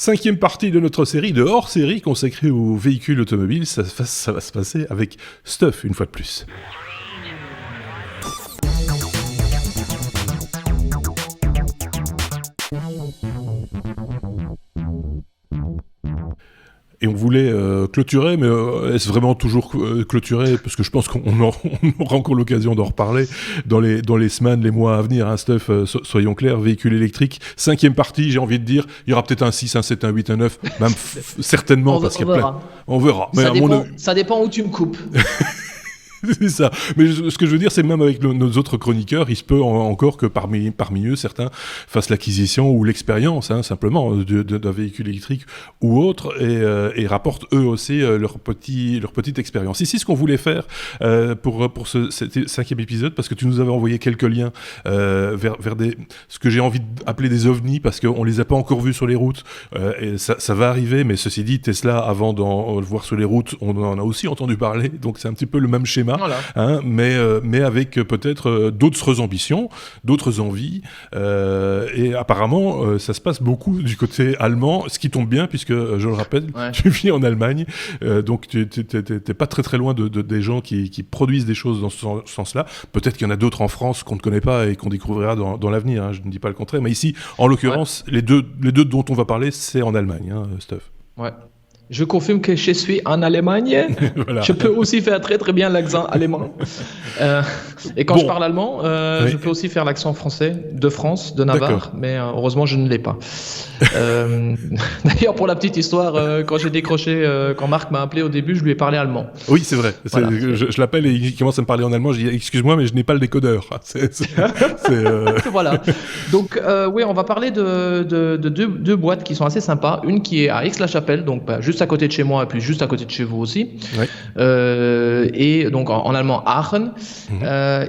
5e partie de notre série de hors-série consacrée aux véhicules automobiles. Ça va se passer avec Stuff, une fois de plus. Et on voulait clôturer, mais est-ce vraiment toujours clôturé ? Parce que je pense qu'on aura encore l'occasion d'en reparler dans les semaines, les mois à venir. Hein, Stuff, soyons clairs, véhicule électrique, 5e partie, j'ai envie de dire, il y aura peut-être un 6, un 7, un 8, un 9, même certainement, parce qu'il y a plein. On verra. Mais ça dépend où tu me coupes. C'est ça. Mais ce que je veux dire, c'est même avec nos autres chroniqueurs, il se peut encore que parmi eux, certains fassent l'acquisition ou l'expérience, simplement, d'un véhicule électrique ou autre, et rapportent eux aussi leur petite expérience. Ici, ce qu'on voulait faire pour cet 5e épisode, parce que tu nous avais envoyé quelques liens vers ce que j'ai envie d'appeler des ovnis, parce qu'on les a pas encore vus sur les routes, et ça va arriver, mais ceci dit, Tesla, avant d'en voir sur les routes, on en a aussi entendu parler, donc c'est un petit peu le même schéma. Voilà. Mais avec peut-être d'autres ambitions, d'autres envies, et apparemment ça se passe beaucoup du côté allemand, ce qui tombe bien puisque, je le rappelle, tu vis en Allemagne, donc t'es pas très loin des gens qui produisent des choses dans ce sens-là. Peut-être qu'il y en a d'autres en France qu'on ne connaît pas et qu'on découvrira dans l'avenir, hein, je ne dis pas le contraire, mais ici, en l'occurrence, les deux dont on va parler, c'est en Allemagne, Stuff. Ouais. Je confirme que je suis en Allemagne. Voilà. Je peux aussi faire très très bien l'accent allemand. Et quand je parle allemand, je peux aussi faire l'accent français de France, de Navarre. D'accord. Mais heureusement, je ne l'ai pas. D'ailleurs, pour la petite histoire, quand j'ai décroché, quand Marc m'a appelé au début, je lui ai parlé allemand. Oui, c'est vrai. Voilà. Je l'appelle et il commence à me parler en allemand. Je dis excuse-moi, mais je n'ai pas le décodeur. Voilà. Donc, oui, on va parler de deux boîtes qui sont assez sympas. Une qui est à Aix-la-Chapelle, donc juste à côté de chez moi et puis juste à côté de chez vous aussi. Ouais. Et donc en allemand Aachen.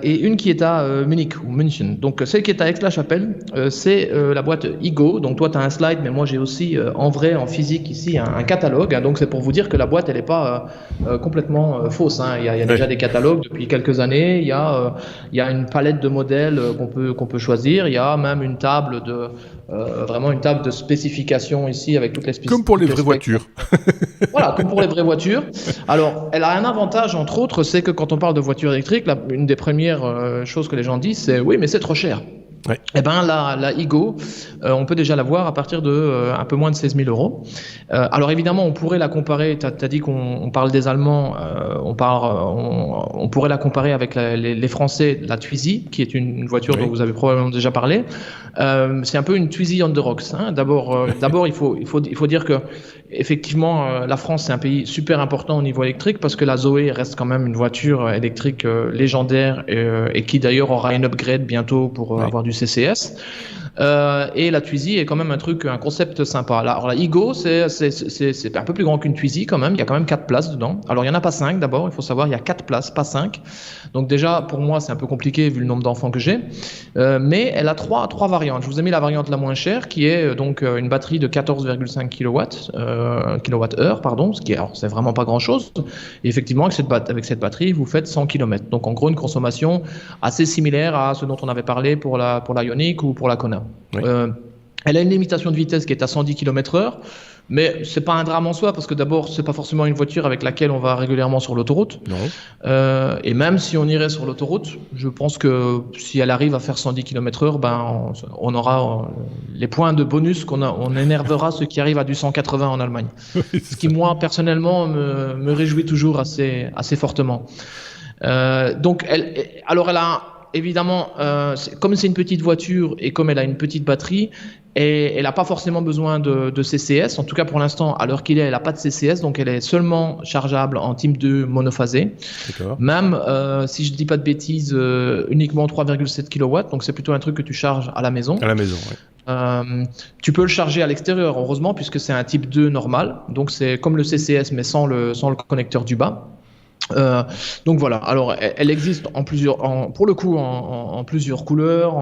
Et une qui est à Munich ou München. Donc celle qui est à Aix-la-Chapelle, c'est la boîte Igo. Donc toi tu as un slide, mais moi j'ai aussi en vrai, en physique ici un catalogue. Donc c'est pour vous dire que la boîte elle n'est pas complètement fausse. Il y a déjà des catalogues depuis quelques années. Il y a une palette de modèles qu'on peut choisir. Il y a même une table vraiment une table de spécifications ici avec toutes les spécifications. Comme pour les vraies voitures. Voilà, comme pour les vraies voitures. Alors, elle a un avantage, entre autres, c'est que quand on parle de voiture électrique, une des premières choses que les gens disent, c'est oui, mais c'est trop cher. Ouais. Eh ben la Igo, on peut déjà la voir à partir de un peu moins de 16 000 euros. Alors évidemment, on pourrait la comparer. T'as dit qu'on parle des Allemands, on pourrait la comparer avec les Français, la Twizy, qui est une voiture dont vous avez probablement déjà parlé. C'est un peu une Twizy on the rocks. D'abord, il faut dire que effectivement, la France c'est un pays super important au niveau électrique parce que la Zoé reste quand même une voiture électrique légendaire et qui d'ailleurs aura une upgrade bientôt pour avoir du CCS. Et la Twizy est quand même un concept sympa. Alors la Igo, c'est un peu plus grand qu'une Twizy quand même. Il y a quand même 4 places dedans. Alors il y en a pas 5 d'abord. Il faut savoir, il y a 4 places, pas 5. Donc déjà pour moi c'est un peu compliqué vu le nombre d'enfants que j'ai. Mais elle a trois variantes. Je vous ai mis la variante la moins chère qui est donc une batterie de 14,5 kWh, pardon, ce qui est alors c'est vraiment pas grand chose. Et effectivement avec cette batterie vous faites 100 km. Donc en gros une consommation assez similaire à ce dont on avait parlé pour la Ioniq ou pour la Kona. Oui. Elle a une limitation de vitesse qui est à 110 km/h, mais c'est pas un drame en soi parce que d'abord c'est pas forcément une voiture avec laquelle on va régulièrement sur l'autoroute. Et même si on irait sur l'autoroute, je pense que si elle arrive à faire 110 km/h, on aura les points de bonus on énervera ceux qui arrivent à du 180 en Allemagne. Ce qui moi personnellement me réjouit toujours assez fortement. Donc elle a évidemment, comme c'est une petite voiture et comme elle a une petite batterie, et elle n'a pas forcément besoin de CCS. En tout cas, pour l'instant, à l'heure qu'il est, elle n'a pas de CCS, donc elle est seulement chargeable en type 2 monophasé. D'accord. Même, si je ne dis pas de bêtises, uniquement 3,7 kW, donc c'est plutôt un truc que tu charges à la maison. À la maison, oui. Tu peux le charger à l'extérieur, heureusement, puisque c'est un type 2 normal. Donc c'est comme le CCS, mais sans le connecteur du bas. Donc voilà, alors elle existe pour le coup en plusieurs couleurs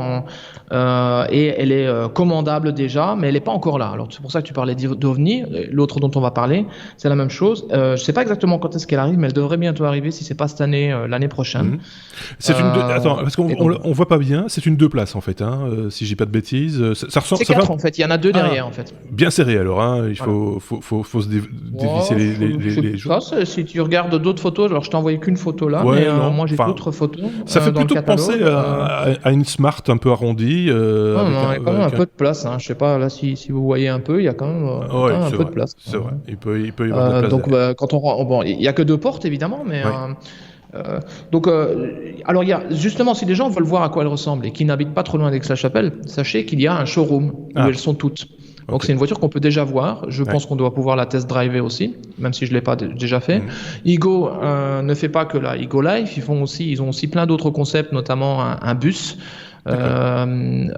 et elle est commandable déjà, mais elle n'est pas encore là. Alors c'est pour ça que tu parlais d'OVNI, l'autre dont on va parler, c'est la même chose. Je ne sais pas exactement quand est-ce qu'elle arrive, mais elle devrait bientôt arriver si c'est pas cette année, l'année prochaine. C'est Attends, parce qu'on voit pas bien, c'est une 2 places en fait, si j'ai pas de bêtises. Ça ressemble. C'est 4 en fait, il y en a 2 derrière en fait. Bien serré alors, il faut se dévisser les choses. Si tu regardes d'autres photos, alors je t'ai envoyé qu'une photo là, mais moi j'ai d'autres photos. Ça fait plutôt penser à une Smart un peu arrondie. Il y a quand même un peu de place. Je sais pas là si vous voyez un peu, il y a quand même un peu de place. C'est vrai. Il peut y avoir de la place. Donc quand il y a que 2 portes évidemment, mais. Alors justement, si les gens veulent voir à quoi elle ressemble et qui n'habitent pas trop loin d'Aix-la-Chapelle, sachez qu'il y a un showroom où elles sont toutes. Donc c'est une voiture qu'on peut déjà voir. Je pense qu'on doit pouvoir la test driver aussi, même si je l'ai pas déjà fait. Igo ne fait pas que la Igo Life, ils ont aussi plein d'autres concepts, notamment un bus. Un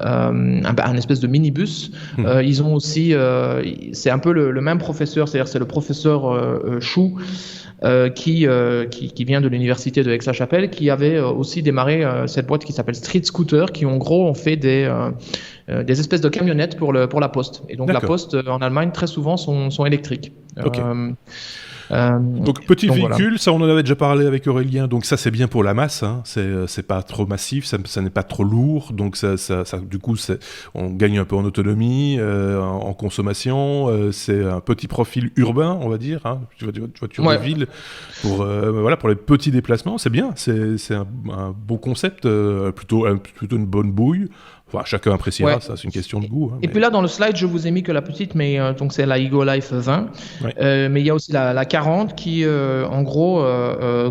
espèce de minibus. Ils ont aussi, c'est un peu le même professeur, c'est-à-dire c'est le professeur Chou. Qui vient de l'université de Aix-la-Chapelle, qui avait aussi démarré cette boîte qui s'appelle Street Scooter, qui en gros ont fait des espèces de camionnettes pour la poste. Et donc la poste en Allemagne très souvent sont électriques. Donc petit véhicule, ça on en avait déjà parlé avec Aurélien, donc ça c'est bien pour la masse, c'est pas trop massif, ça n'est pas trop lourd, donc ça du coup on gagne un peu en autonomie, en consommation, c'est un petit profil urbain on va dire, voiture de ville pour les petits déplacements, c'est bien, c'est un beau concept, plutôt une bonne bouille. Enfin, chacun appréciera, ça c'est une question de goût. Et puis là dans le slide je vous ai mis que la petite, mais donc c'est la Igo Life 20, mais il y a aussi la 40 qui en gros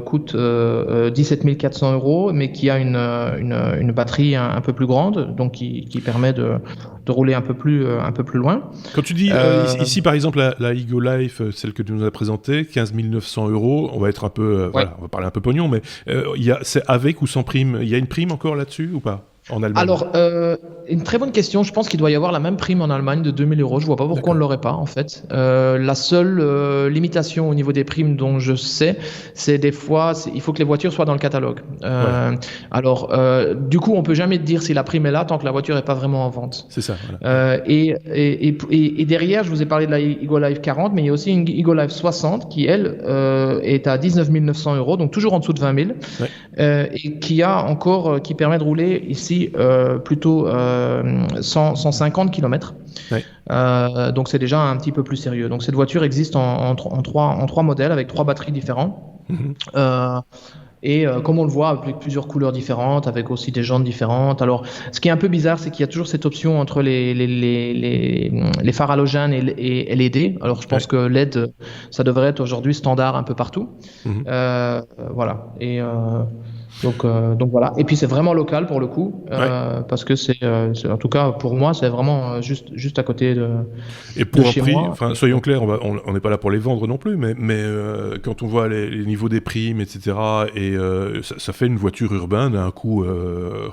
coûte 17 400 €, mais qui a une batterie un peu plus grande, donc qui permet de rouler un peu plus loin. Quand tu dis ici par exemple la Igo Life, celle que tu nous as présentée, 15 900 €, on va être un peu, on va parler un peu pognon, mais c'est avec ou sans prime? Il y a une prime encore là-dessus ou pas? En Allemagne. Alors, une très bonne question. Je pense qu'il doit y avoir la même prime en Allemagne de 2 000 €. Je vois pas pourquoi on ne l'aurait pas, en fait. La seule limitation au niveau des primes dont je sais, c'est des fois, il faut que les voitures soient dans le catalogue. Alors, du coup, on peut jamais te dire si la prime est là tant que la voiture n'est pas vraiment en vente. C'est ça. Voilà. Et derrière, je vous ai parlé de la Igo Life 40, mais il y a aussi une Igo Life 60 qui, elle, est à 19 900 €, donc toujours en dessous de 20 000, et qui permet de rouler ici plutôt 150 km. Donc c'est déjà un petit peu plus sérieux. Donc cette voiture existe en trois modèles avec 3 batteries différents. Et comme on le voit, avec plusieurs couleurs différentes, avec aussi des jantes différentes. Alors, ce qui est un peu bizarre, c'est qu'il y a toujours cette option entre les phares halogènes et LED. Alors, je pense que LED, ça devrait être aujourd'hui standard un peu partout. Voilà. Et donc voilà. Et puis c'est vraiment local pour le coup, parce que c'est en tout cas pour moi, c'est vraiment juste à côté de. Et pour un prix, soyons clairs, on n'est pas là pour les vendre non plus, mais quand on voit les niveaux des primes, etc., et ça fait une voiture urbaine à un coût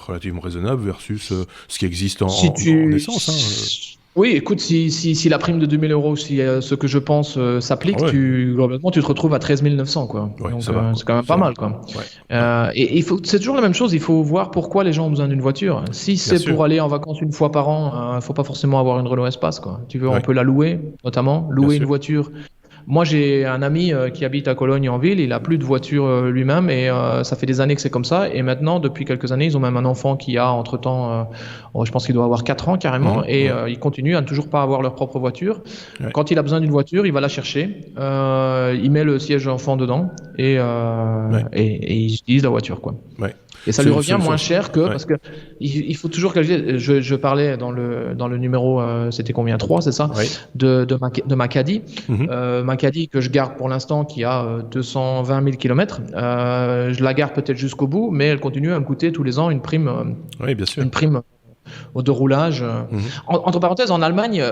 relativement raisonnable versus ce qui existe en essence. Oui, écoute, si la prime de 2 000 €, si ce que je pense s'applique, globalement, tu te retrouves à 13 900, quoi. Donc, c'est quand même pas mal, quoi. Et c'est toujours la même chose, il faut voir pourquoi les gens ont besoin d'une voiture. Si c'est pour aller en vacances une fois par an, il faut pas forcément avoir une Renault Espace, quoi. Tu veux, on peut la louer, notamment. Louer une voiture. Moi, j'ai un ami qui habite à Cologne en ville, il a plus de voiture lui-même et ça fait des années que c'est comme ça. Et maintenant, depuis quelques années, ils ont même un enfant qui a entre-temps, je pense qu'il doit avoir 4 ans carrément, et ils continuent à ne toujours pas avoir leur propre voiture. Quand il a besoin d'une voiture, il va la chercher, il met le siège enfant dedans et ils utilisent la voiture, quoi. Et ça lui revient moins cher que parce que il faut toujours calculer. Je parlais dans le numéro, c'était combien, 3, c'est ça, de ma Caddy. Ma Caddy que je garde pour l'instant, qui a 220 000 km. Je la garde peut-être jusqu'au bout, mais elle continue à me coûter tous les ans une prime. Bien sûr. Une prime de roulage. Entre parenthèses, en Allemagne,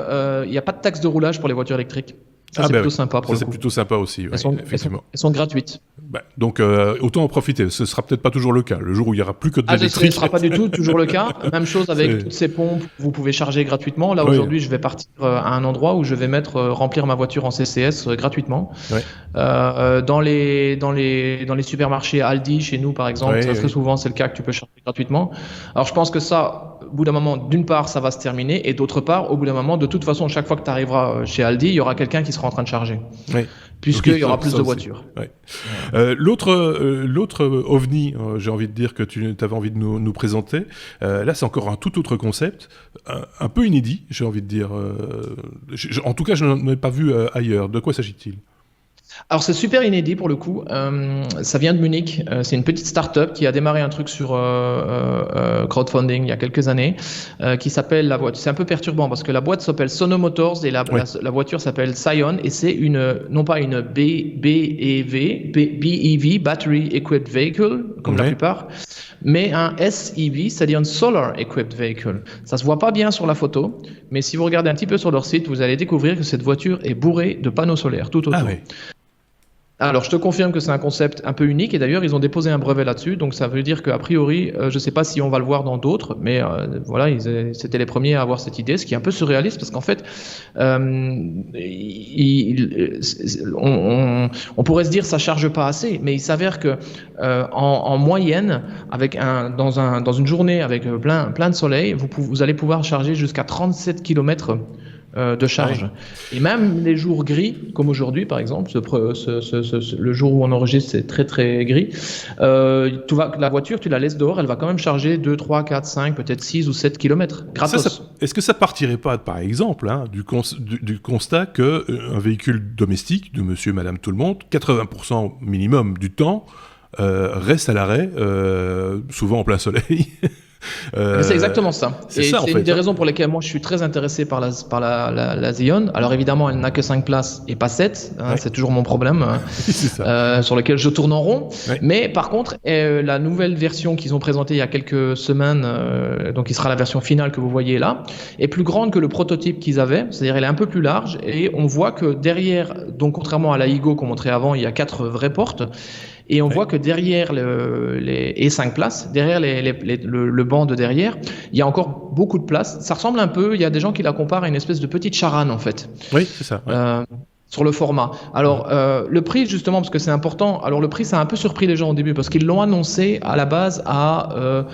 il n'y a pas de taxe de roulage pour les voitures électriques. Ça, c'est plutôt sympa pour le coup. C'est plutôt sympa aussi, effectivement. Elles sont gratuites. Donc, autant en profiter. Ce sera peut-être pas toujours le cas. Le jour où il n'y aura plus que de l'électrique. Ce ne sera pas du tout toujours le cas. Même chose avec toutes ces pompes, vous pouvez charger gratuitement. Là, aujourd'hui, je vais partir à un endroit où je vais remplir ma voiture en CCS gratuitement. Dans les supermarchés Aldi, chez nous, par exemple, très souvent, c'est le cas que tu peux charger gratuitement. Alors, je pense que ça, au bout d'un moment, d'une part, ça va se terminer. Et d'autre part, au bout d'un moment, de toute façon, chaque fois que tu arriveras chez Aldi, il y aura quelqu'un qui sera en train de charger. Puisqu'il y aura plus de voitures. L'autre ovni, j'ai envie de dire, que tu avais envie de nous présenter, là c'est encore un tout autre concept, un peu inédit, j'ai envie de dire. En tout cas, je n'en ai pas vu ailleurs. De quoi s'agit-il ? Alors c'est super inédit pour le coup, ça vient de Munich, c'est une petite start-up qui a démarré un truc sur crowdfunding il y a quelques années, qui s'appelle la voiture, c'est un peu perturbant parce que la boîte s'appelle Sono Motors et la voiture s'appelle Scion et c'est non pas une BEV, Battery Equipped Vehicle, comme la plupart, mais un SEV, c'est-à-dire un Solar Equipped Vehicle. Ça se voit pas bien sur la photo, mais si vous regardez un petit peu sur leur site, vous allez découvrir que cette voiture est bourrée de panneaux solaires tout autour. Alors, je te confirme que c'est un concept un peu unique et d'ailleurs, ils ont déposé un brevet là-dessus. Donc, ça veut dire qu'a priori, je ne sais pas si on va le voir dans d'autres, mais voilà, c'était les premiers à avoir cette idée, ce qui est un peu surréaliste parce qu'en fait, on pourrait se dire ça charge pas assez, mais il s'avère que en moyenne, dans une journée avec plein de soleil, vous allez pouvoir charger jusqu'à 37 km de charge. Et même les jours gris, comme aujourd'hui par exemple, le jour où on enregistre c'est très très gris, la voiture tu la laisses dehors, elle va quand même charger 2, 3, 4, 5, peut-être 6 ou 7 km gratos. Est-ce que ça partirait pas par exemple du constat qu'un véhicule domestique de monsieur et madame tout le monde, 80% minimum du temps, reste à l'arrêt, souvent en plein soleil c'est exactement ça. C'est une des raisons pour lesquelles moi je suis très intéressé par la Xeon. Alors évidemment, elle n'a que 5 places et pas 7. C'est toujours mon problème sur lequel je tourne en rond. Mais par contre, la nouvelle version qu'ils ont présentée il y a quelques semaines, donc qui sera la version finale que vous voyez là, est plus grande que le prototype qu'ils avaient. C'est-à-dire elle est un peu plus large et on voit que derrière, donc contrairement à la Igo qu'on montrait avant, il y a 4 vraies portes. Et on voit que derrière les 5 places, derrière le banc de derrière, il y a encore beaucoup de place. Ça ressemble un peu, il y a des gens qui la comparent à une espèce de petite charane en fait. Oui, c'est ça. Sur le format. Alors, le prix, justement, parce que c'est important, alors le prix, ça a un peu surpris les gens au début, parce qu'ils l'ont annoncé à la base à,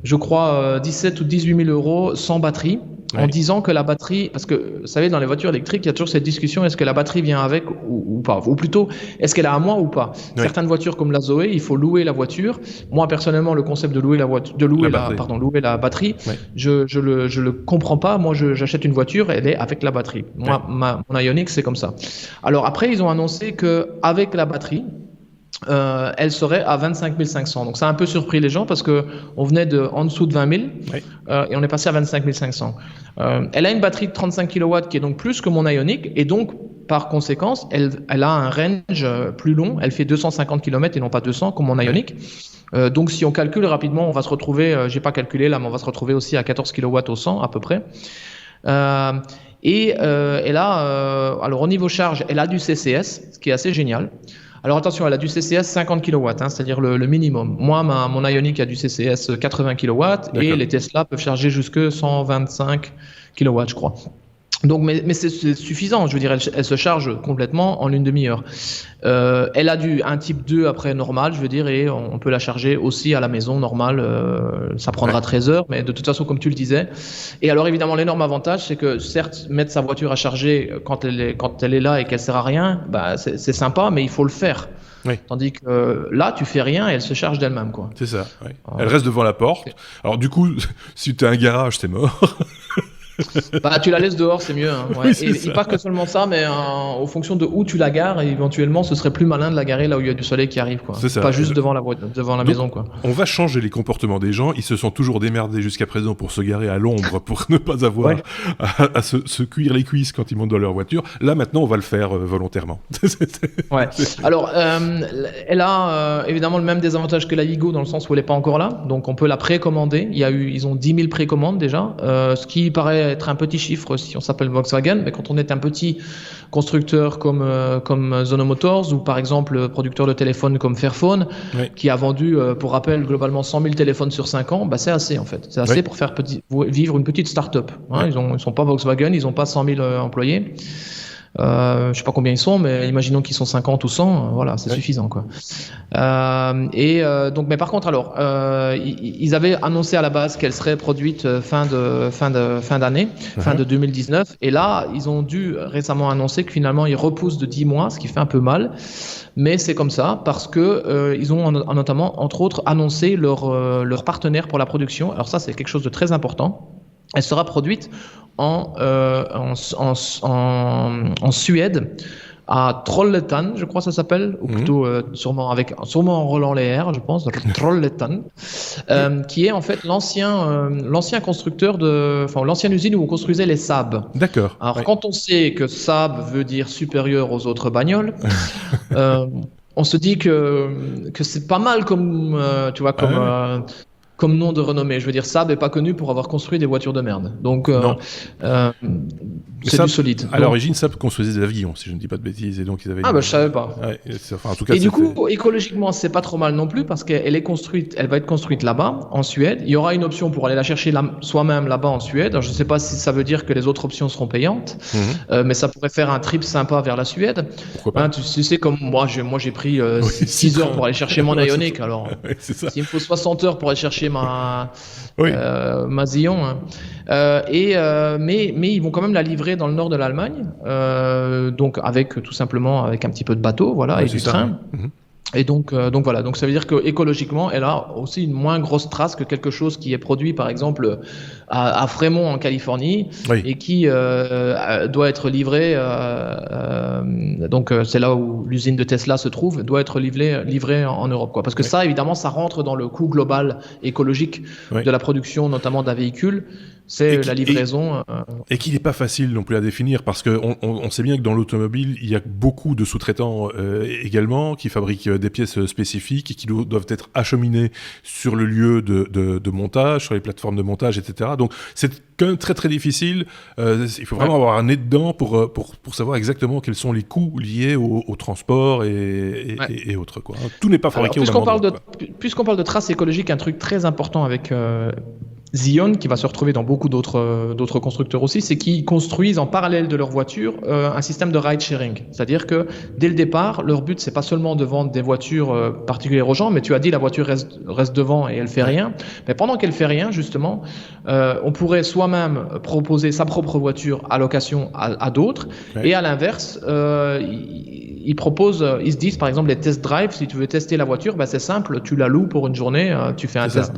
je crois, 17 ou 18 000 euros sans batterie. En disant que la batterie, parce que vous savez, dans les voitures électriques, il y a toujours cette discussion, est-ce que la batterie vient avec ou pas, ou plutôt, est-ce qu'elle est à moi ou pas. Certaines voitures comme la Zoé, il faut louer la voiture. Moi, personnellement, le concept de louer la batterie, je le comprends pas. Moi, j'achète une voiture, elle est avec la batterie. Moi, mon Ioniq, c'est comme ça. Alors après, ils ont annoncé que avec la batterie, elle serait à 25 500. Donc ça a un peu surpris les gens parce que on venait en dessous de 20 000 et on est passé à 25 500. Elle a une batterie de 35 kW qui est donc plus que mon Ioniq et donc par conséquence elle a un range plus long. Elle fait 250 km et non pas 200 comme mon Ioniq. Donc si on calcule rapidement, on va se retrouver, j'ai pas calculé là, mais on va se retrouver aussi à 14 kW au 100 à peu près. Et elle a, alors au niveau charge, elle a du CCS, ce qui est assez génial. Alors attention, elle a du CCS 50 kW, c'est-à-dire le minimum. Moi, mon Ioniq a du CCS 80 kW et les Tesla peuvent charger jusque 125 kW, je crois. Donc, mais c'est suffisant, je veux dire, elle se charge complètement en une demi-heure. Elle a un type 2 après normal, je veux dire, et on peut la charger aussi à la maison normale. Ça prendra 13 heures, mais de toute façon, comme tu le disais. Et alors, évidemment, l'énorme avantage, c'est que certes, mettre sa voiture à charger quand elle est là et qu'elle sert à rien, bah, c'est sympa, mais il faut le faire. Tandis que là, tu fais rien et elle se charge d'elle-même, quoi. C'est ça. Elle reste devant la porte. Alors du coup, si tu as un garage, t'es mort. Bah, tu la laisses dehors, c'est mieux. Et pas que seulement ça, mais en fonction de où tu la gares, et éventuellement, ce serait plus malin de la garer là où il y a du soleil qui arrive, quoi. Pas juste devant la maison, quoi. On va changer les comportements des gens. Ils se sont toujours démerdés jusqu'à présent pour se garer à l'ombre, pour ne pas avoir à se cuire les cuisses quand ils montent dans leur voiture. Là, maintenant, on va le faire volontairement. Alors, elle a évidemment le même désavantage que la Igo dans le sens où elle n'est pas encore là. Donc, on peut la précommander. Ils ont 10 000 précommandes déjà, ce qui paraît être un petit chiffre si on s'appelle Volkswagen, mais quand on est un petit constructeur comme Sono Motors ou par exemple producteur de téléphones comme Fairphone, qui a vendu, pour rappel, globalement 100 000 téléphones sur 5 ans, c'est assez en fait. C'est assez pour faire vivre une petite start-up. Ils sont pas Volkswagen, ils n'ont pas 100 000 employés. Je sais pas combien ils sont, mais imaginons qu'ils sont 50 ou 100, voilà, c'est suffisant, quoi. Donc, mais par contre, alors, ils avaient annoncé à la base qu'elle serait produite fin d'année, fin de 2019, et là, ils ont dû récemment annoncer que finalement, ils repoussent de 10 mois, ce qui fait un peu mal, mais c'est comme ça, parce que ils ont notamment, entre autres, annoncé leur partenaire pour la production. Alors ça, c'est quelque chose de très important. Elle sera produite en Suède, à Trollhättan, je crois que ça s'appelle, ou plutôt sûrement en Roland Leher, je pense, Trollhättan, qui est en fait l'ancien constructeur l'ancienne usine où on construisait les Saab. D'accord. Alors quand on sait que Saab veut dire supérieur aux autres bagnoles, on se dit que c'est pas mal comme comme nom de renommée. Je veux dire, Saab n'est pas connu pour avoir construit des voitures de merde. Donc, c'est du solide. À l'origine, Saab construisait des avions, si je ne dis pas de bêtises. Et donc, ils avaient je savais pas. En tout cas, et du coup, écologiquement, c'est pas trop mal non plus parce qu'elle va être construite là-bas, en Suède. Il y aura une option pour aller la chercher soi-même là-bas en Suède. Alors, je ne sais pas si ça veut dire que les autres options seront payantes, mais ça pourrait faire un trip sympa vers la Suède. Pourquoi pas. Tu sais, comme moi, j'ai pris 6 heures pour aller chercher mon Ioniq. Alors, s'il me faut 60 heures pour aller chercher ma Xeon, mais ils vont quand même la livrer dans le nord de l'Allemagne, donc tout simplement avec un petit peu de bateau, et du train. Et donc voilà, donc ça veut dire que écologiquement, elle a aussi une moins grosse trace que quelque chose qui est produit par exemple à Fremont en Californie et qui doit être livré. Donc c'est là où l'usine de Tesla se trouve, doit être livré en Europe, quoi. Parce que ça, évidemment, ça rentre dans le coût global écologique de la production, notamment d'un véhicule. C'est la livraison. Et qu'il n'est pas facile non plus à définir, parce qu'on sait bien que dans l'automobile, il y a beaucoup de sous-traitants également qui fabriquent des pièces spécifiques et qui doivent être acheminées sur le lieu de montage, sur les plateformes de montage, etc. Donc c'est quand même très très difficile. Il faut vraiment avoir un nez dedans pour savoir exactement quels sont les coûts liés au transport et autres, quoi. Tout n'est pas fabriqué au même endroit. Puisqu'on parle de traces écologiques, un truc très important avec Xeon, qui va se retrouver dans beaucoup d'autres constructeurs aussi, c'est qu'ils construisent en parallèle de leur voiture un système de ride sharing. C'est-à-dire que dès le départ, leur but, c'est pas seulement de vendre des voitures particulières aux gens, mais tu as dit la voiture reste devant et elle fait rien. Mais pendant qu'elle fait rien, justement, on pourrait soi-même proposer sa propre voiture à location à d'autres. Et à l'inverse, ils se disent par exemple les test drive, si tu veux tester la voiture, c'est simple, tu la loues pour une journée, tu fais un test,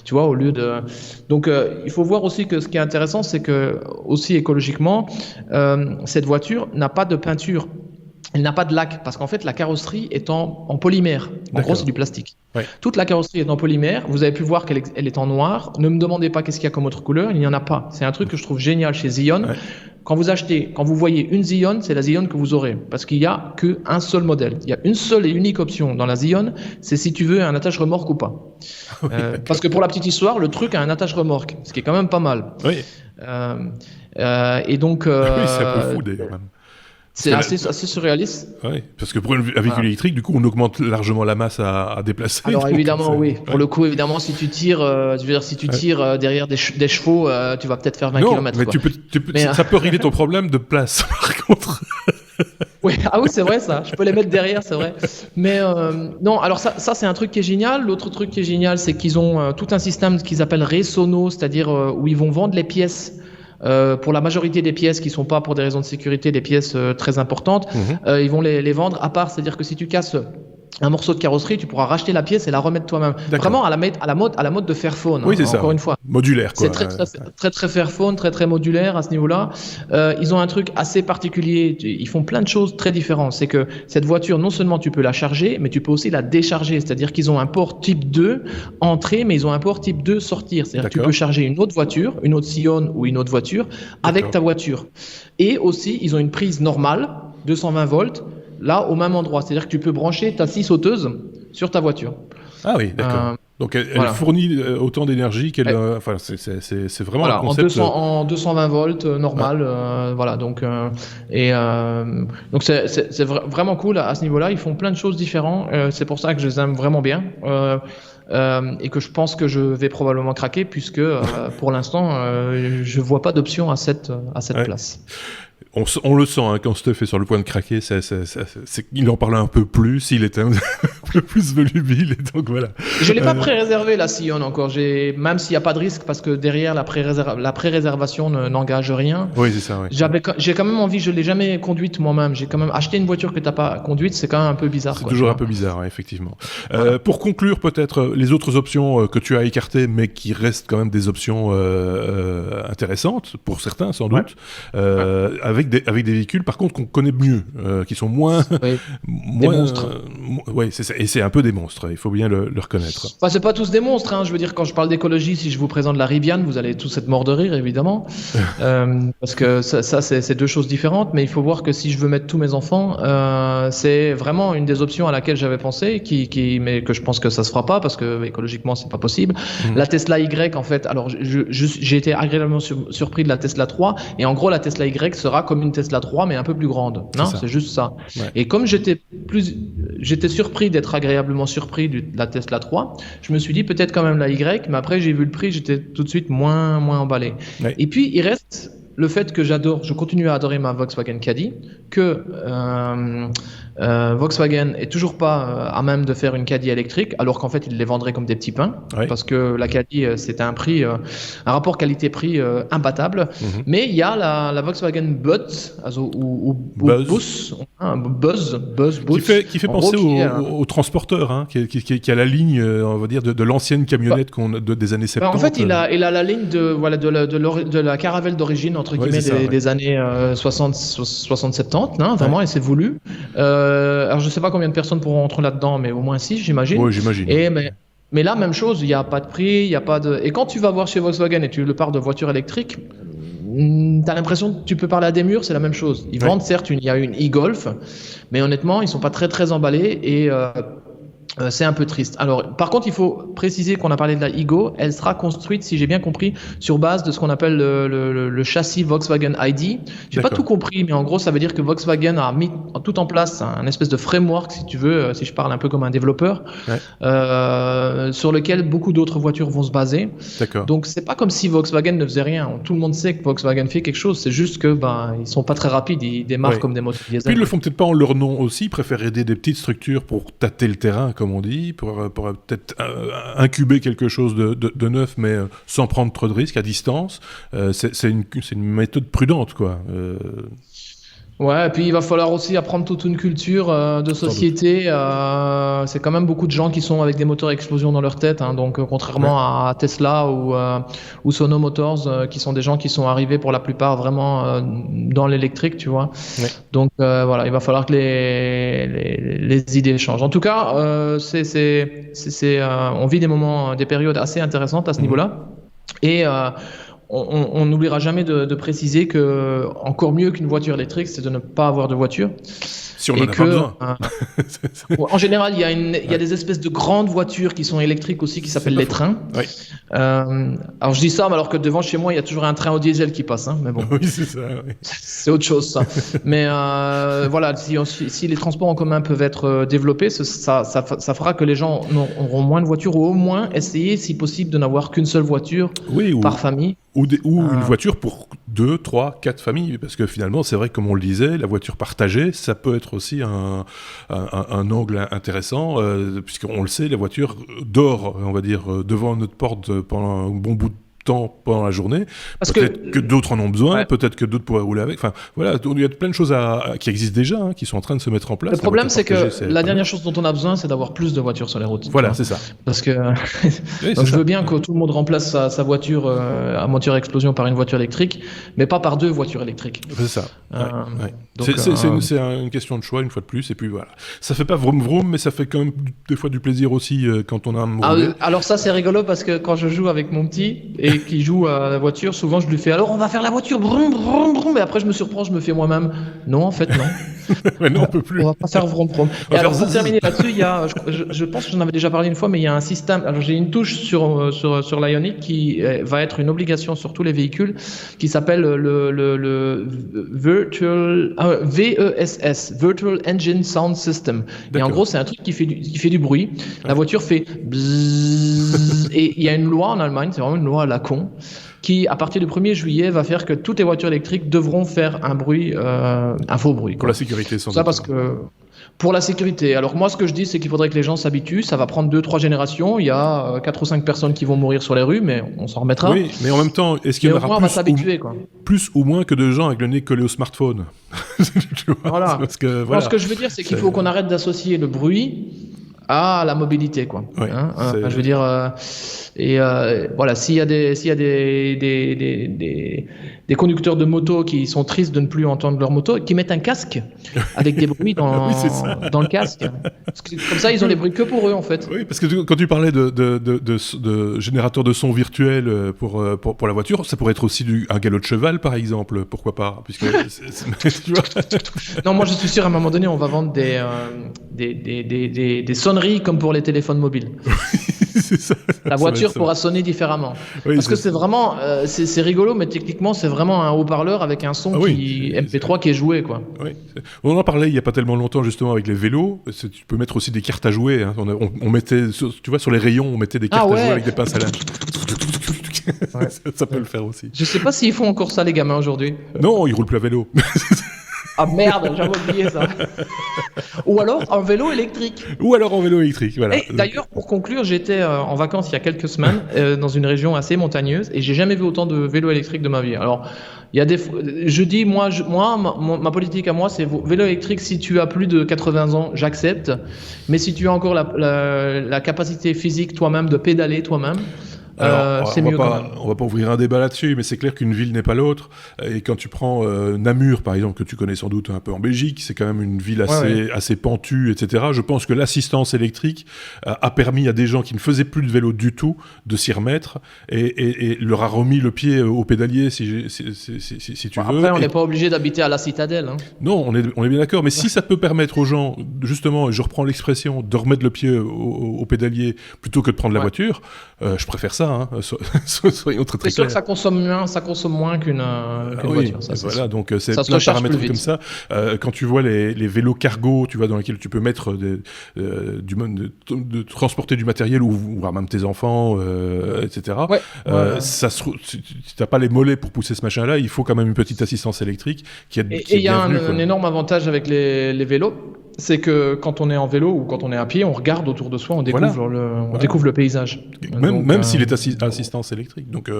tu vois, au lieu de... Donc il faut voir aussi que ce qui est intéressant, c'est que aussi écologiquement, cette voiture n'a pas de peinture. Elle n'a pas de lac, parce qu'en fait, la carrosserie est en polymère. En gros, c'est du plastique. Toute la carrosserie est en polymère. Vous avez pu voir qu'elle est en noir. Ne me demandez pas qu'est-ce qu'il y a comme autre couleur. Il n'y en a pas. C'est un truc que je trouve génial chez Xeon. Quand vous voyez une Xeon, c'est la Xeon que vous aurez. Parce qu'il n'y a qu'un seul modèle. Il y a une seule et unique option dans la Xeon, c'est si tu veux un attache-remorque ou pas. Parce que pour la petite histoire, le truc a un attache-remorque, ce qui est quand même pas mal. Et donc... c'est un peu fou d'ailleurs même. C'est assez surréaliste. Oui, parce que pour un véhicule électrique, du coup, on augmente largement la masse à déplacer. Alors évidemment, oui. Pour le coup, évidemment, si tu tires, derrière des chevaux, tu vas peut-être faire 20 km. Mais ça peut régler ton problème de place, par contre. Oui, c'est vrai ça. Je peux les mettre derrière, c'est vrai. Mais non, alors ça c'est un truc qui est génial. L'autre truc qui est génial, c'est qu'ils ont tout un système qu'ils appellent Resono, c'est-à-dire où ils vont vendre les pièces. Pour la majorité des pièces qui sont pas pour des raisons de sécurité des pièces très importantes, ils vont les vendre à part, c'est-à-dire que si tu casses un morceau de carrosserie, tu pourras racheter la pièce et la remettre toi-même. Vraiment à la mode de Fairphone. Oui, c'est ça. Encore une fois. Modulaire, quoi. C'est très Fairphone, très modulaire à ce niveau-là. Ils ont un truc assez particulier. Ils font plein de choses très différentes. C'est que cette voiture, non seulement tu peux la charger, mais tu peux aussi la décharger. C'est-à-dire qu'ils ont un port type 2 entrée, mais ils ont un port type 2 sortir. C'est-à-dire que tu peux charger une autre voiture, une autre Xeon ou une autre voiture avec ta voiture. Et aussi, ils ont une prise normale, 220 volts, là au même endroit, c'est-à-dire que tu peux brancher ta scie sauteuse sur ta voiture. Ah oui, d'accord. Donc elle fournit autant d'énergie qu'elle. Enfin, c'est vraiment un concept. En 220 volts normal, voilà. Donc c'est vraiment cool à ce niveau-là. Ils font plein de choses différentes. C'est pour ça que je les aime vraiment bien. Et que je pense que je vais probablement craquer puisque pour l'instant je vois pas d'option à cette place. On le sent quand Steph est sur le point de craquer, il en parle un peu plus, il était un peu plus volubile, et donc voilà. Je l'ai pas pré-réservé la Scion encore, même s'il n'y a pas de risque parce que derrière la pré-réservation n'engage rien. Oui, c'est ça. Oui. J'ai quand même envie, je l'ai jamais conduite moi-même. J'ai quand même acheté une voiture que t'as pas conduite, c'est quand même un peu bizarre. C'est toujours un peu bizarre, effectivement. Voilà. Pour conclure, peut-être les autres options que tu as écartées, mais qui restent quand même des options intéressantes pour certains, sans doute. Avec des véhicules par contre qu'on connaît mieux, qui sont moins des monstres. C'est ça, et c'est un peu des monstres, il faut bien le reconnaître. Enfin, c'est pas tous des monstres, hein. Je veux dire, quand je parle d'écologie, si je vous présente la Rivian, vous allez tous être morts de rire évidemment, parce que ça c'est deux choses différentes. Mais il faut voir que si je veux mettre tous mes enfants, c'est vraiment une des options à laquelle j'avais pensé, mais que je pense que ça se fera pas parce que écologiquement c'est pas possible. La Tesla Y, en fait, alors j'ai été agréablement surpris de la Tesla 3, et en gros la Tesla Y sera comme une Tesla 3 mais un peu plus grande. Non, c'est juste ça. Ouais. Et comme j'étais surpris d'être agréablement surpris de la Tesla 3, je me suis dit peut-être quand même la Y, mais après j'ai vu le prix, j'étais tout de suite moins emballé. Ouais. Et puis il reste le fait que je continue à adorer ma Volkswagen Caddy, que Volkswagen est toujours pas à même de faire une Caddy électrique, alors qu'en fait ils les vendraient comme des petits pains, parce que la Caddy c'était un prix, un rapport qualité-prix imbattable. Mais il y a la Volkswagen Buzz ou Buzz, qui fait penser au transporteur, hein, qui a la ligne, on va dire, de l'ancienne camionnette des années 70. En fait, il a la ligne de la Caravelle d'origine, entre guillemets, des années 60-70, hein, vraiment, et c'est voulu. Alors je sais pas combien de personnes pourront rentrer là-dedans, mais au moins 6, j'imagine. Oui, j'imagine. Mais là, même chose, il n'y a pas de prix, il n'y a pas de... Et quand tu vas voir chez Volkswagen et tu le parles de voiture électrique, t'as l'impression que tu peux parler à des murs, c'est la même chose. Ils vendent, certes, il y a une e-Golf, mais honnêtement, ils sont pas très très emballés et c'est un peu triste. Alors, par contre, il faut préciser qu'on a parlé de la e-Go. Elle sera construite, si j'ai bien compris, sur base de ce qu'on appelle le châssis Volkswagen ID. J'ai pas tout compris, mais en gros, ça veut dire que Volkswagen a mis tout en place un espèce de framework, si tu veux, si je parle un peu comme un développeur, sur lequel beaucoup d'autres voitures vont se baser. D'accord. Donc, c'est pas comme si Volkswagen ne faisait rien. Tout le monde sait que Volkswagen fait quelque chose. C'est juste que ils sont pas très rapides. Ils démarrent comme des moteurs diesel. Puis ils le font peut-être pas en leur nom aussi. Ils préfèrent aider des petites structures pour tâter le terrain, comme on dit, pour peut-être incuber quelque chose de neuf, mais sans prendre trop de risques à distance. C'est une méthode prudente, quoi. Ouais, et puis il va falloir aussi apprendre toute une culture de société. C'est quand même beaucoup de gens qui sont avec des moteurs à explosion dans leur tête, hein, donc contrairement à Tesla ou Sono Motors, qui sont des gens qui sont arrivés pour la plupart vraiment dans l'électrique, tu vois. Donc voilà, il va falloir que les idées changent. En tout cas, on vit des périodes assez intéressantes à ce niveau-là. Et on n'oubliera jamais de préciser que encore mieux qu'une voiture électrique, c'est de ne pas avoir de voiture. Si on en a pas besoin. En général, il y a des espèces de grandes voitures qui sont électriques aussi, qui s'appellent les trains. Oui. Alors je dis ça, alors que devant chez moi, il y a toujours un train au diesel qui passe. Hein, mais bon. Oui, c'est ça. Oui. C'est autre chose, ça. Mais voilà, si les transports en commun peuvent être développés, ça fera que les gens auront moins de voitures, ou au moins essayer, si possible, de n'avoir qu'une seule voiture par famille. Ou une voiture pour 2, 3, 4 familles, parce que finalement, c'est vrai que comme on le disait, la voiture partagée, ça peut être aussi un angle intéressant, puisqu'on le sait, la voiture dort, on va dire, devant notre porte pendant un bon bout de temps pendant la journée. Peut-être que d'autres en ont besoin, peut-être que d'autres pourraient rouler avec. Enfin, voilà, il y a plein de choses qui existent déjà, hein, qui sont en train de se mettre en place. Le problème, c'est que la dernière chose dont on a besoin, c'est d'avoir plus de voitures sur les routes. Voilà, c'est ça. Parce que donc je veux bien que tout le monde remplace sa voiture à moteur à explosion par une voiture électrique, mais pas par 2 voitures électriques. C'est ça. C'est une question de choix, une fois de plus, et puis voilà. Ça fait pas vroom vroom, mais ça fait quand même des fois du plaisir aussi quand on a un alors ça, c'est rigolo parce que quand je joue avec mon petit et qui joue à la voiture, souvent je lui fais alors on va faire la voiture brum brum brum, et après je me surprends, je me fais moi-même non, en fait non. Maintenant, on peut plus. On va pas faire vroom vroom. Et alors, pour terminer là-dessus, il y a, je pense que j'en avais déjà parlé une fois, mais il y a un système. Alors, j'ai une touche sur l'Ioniq qui va être une obligation sur tous les véhicules, qui s'appelle le Virtual VESS, Virtual Engine Sound System. Et en gros, c'est un truc qui fait du bruit. La voiture fait bzzz, et il y a une loi en Allemagne, c'est vraiment une loi à la con, qui, à partir du 1er juillet, va faire que toutes les voitures électriques devront faire un bruit, un faux bruit. Pour la sécurité, sans doute. Ça, parce que pour la sécurité. Alors moi, ce que je dis, c'est qu'il faudrait que les gens s'habituent. Ça va prendre 2-3 générations. Il y a 4 ou 5 personnes qui vont mourir sur les rues, mais on s'en remettra. Oui, mais en même temps, est-ce qu'il y en aura plus ou moins que de gens avec le nez collé au smartphone? Tu vois, voilà. Parce que, voilà. Alors, ce que je veux dire, c'est qu'il faut qu'on arrête d'associer le bruit à la mobilité, quoi. Oui, je veux dire, voilà, s'il y a des conducteurs de moto qui sont tristes de ne plus entendre leur moto, qui mettent un casque avec des bruits dans le casque. Parce que, comme ça, ils ont les bruits que pour eux, en fait. Oui, parce que quand tu parlais de générateur de son virtuel pour la voiture, ça pourrait être aussi un galop de cheval, par exemple. Pourquoi pas, puisque tu vois. Non, moi, je suis sûr, à un moment donné, on va vendre des sonneries comme pour les téléphones mobiles. Ça, la voiture pourra sonner différemment. Oui, parce que c'est vraiment, c'est rigolo, mais techniquement, c'est vraiment un haut-parleur avec un son MP3 qui est joué, quoi. Oui. On en parlait il n'y a pas tellement longtemps, justement, avec les vélos. Tu peux mettre aussi des cartes à jouer. Hein. On mettait, tu vois, sur les rayons, on mettait des cartes à jouer avec des pinces à linge. Ça peut le faire aussi. Je sais pas s'ils font encore ça, les gamins, aujourd'hui. Non, ils roulent plus à vélo. Ah merde, j'avais oublié ça. Ou alors en vélo électrique. Voilà. Et d'ailleurs, pour conclure, j'étais en vacances il y a quelques semaines dans une région assez montagneuse et j'ai jamais vu autant de vélos électriques de ma vie. Alors, il y a je dis, ma politique à moi, c'est vélo électrique, si tu as plus de 80 ans, j'accepte. Mais si tu as encore la capacité physique toi-même de pédaler toi-même, c'est mieux quand même. On va pas ouvrir un débat là-dessus, mais c'est clair qu'une ville n'est pas l'autre. Et quand tu prends Namur, par exemple, que tu connais sans doute un peu en Belgique, c'est quand même une ville assez pentue, etc. Je pense que l'assistance électrique a permis à des gens qui ne faisaient plus de vélo du tout de s'y remettre et leur a remis le pied au pédalier, si tu veux. Après, on n'est pas obligé d'habiter à la citadelle. Hein. Non, on est bien d'accord. Mais si ça peut permettre aux gens, justement, et je reprends l'expression, de remettre le pied au pédalier plutôt que de prendre la voiture, je préfère ça. Hein. Soyons très clairs. C'est sûr que ça consomme moins qu'une voiture. Ça, voilà, donc c'est plein de paramètres comme ça. Quand tu vois les vélos cargo, tu vois, dans lesquels tu peux mettre de transporter du matériel ou voire même tes enfants, etc. Si t'as pas les mollets pour pousser ce machin-là, il faut quand même une petite assistance électrique qui est bienvenue. Et il y a un énorme avantage avec les vélos. C'est que quand on est en vélo ou quand on est à pied, on regarde autour de soi, on découvre le paysage. Même s'il est assistance électrique. Donc,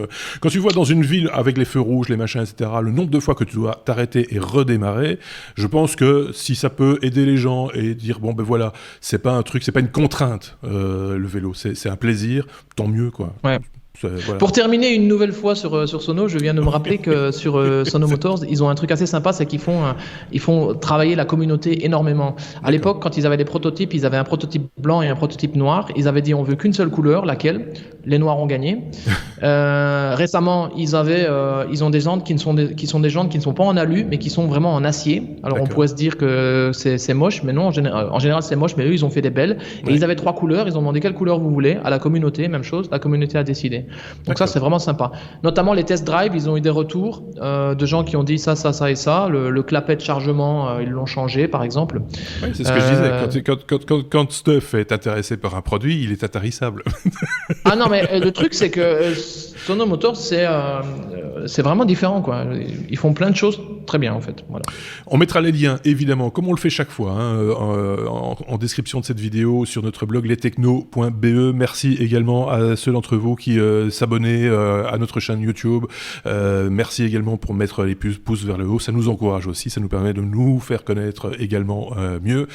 quand tu vois dans une ville avec les feux rouges, les machins, etc., le nombre de fois que tu dois t'arrêter et redémarrer, je pense que si ça peut aider les gens et dire, bon, ben voilà, c'est pas un truc, c'est pas une contrainte, le vélo, c'est un plaisir, tant mieux, quoi. Ouais. Voilà. Pour terminer une nouvelle fois sur Sono, je viens de me rappeler que sur Sono Motors, ils ont un truc assez sympa, c'est qu'ils font travailler la communauté énormément. À l'époque, quand ils avaient des prototypes, ils avaient un prototype blanc et un prototype noir. Ils avaient dit on veut qu'une seule couleur, laquelle? Les noirs ont gagné. Récemment, ils ont des jantes qui sont des jantes qui ne sont pas en alu, mais qui sont vraiment en acier. Alors on pourrait se dire que c'est moche, mais non, en général c'est moche, mais eux ils ont fait des belles. Et ils avaient 3 couleurs, ils ont demandé quelle couleur vous voulez à la communauté, même chose, la communauté a décidé. Donc ça c'est vraiment sympa. Notamment les test drive, ils ont eu des retours de gens qui ont dit ça et ça. Le clapet de chargement, ils l'ont changé par exemple. Oui, c'est ce que je disais. Quand Stuff est intéressé par un produit, il est atterrissable. Ah non, mais le truc c'est que Sono Motors c'est vraiment différent, quoi. Ils font plein de choses très bien en fait. Voilà. On mettra les liens évidemment, comme on le fait chaque fois, en description de cette vidéo sur notre blog lestechno.be. Merci également à ceux d'entre vous qui s'abonnaient à notre chaîne YouTube. Merci également pour mettre les pouces vers le haut. Ça nous encourage aussi, ça nous permet de nous faire connaître également mieux.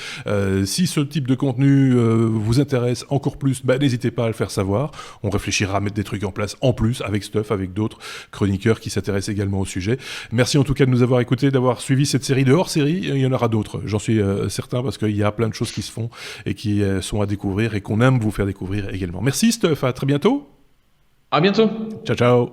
Si ce type de contenu vous intéresse encore plus, n'hésitez pas à le faire savoir. On réfléchira à mettre des trucs en place en plus avec Stuff, avec d'autres chroniqueurs qui s'intéressent également au sujet. Merci en tout cas de nous avoir écoutés, d'avoir suivi cette série de hors-série. Il y en aura d'autres, j'en suis certain, parce qu'il y a plein de choses qui se font et qui sont à découvrir et qu'on aime vous faire découvrir également. Merci Stuff, à très bientôt. À bientôt. Ciao, ciao.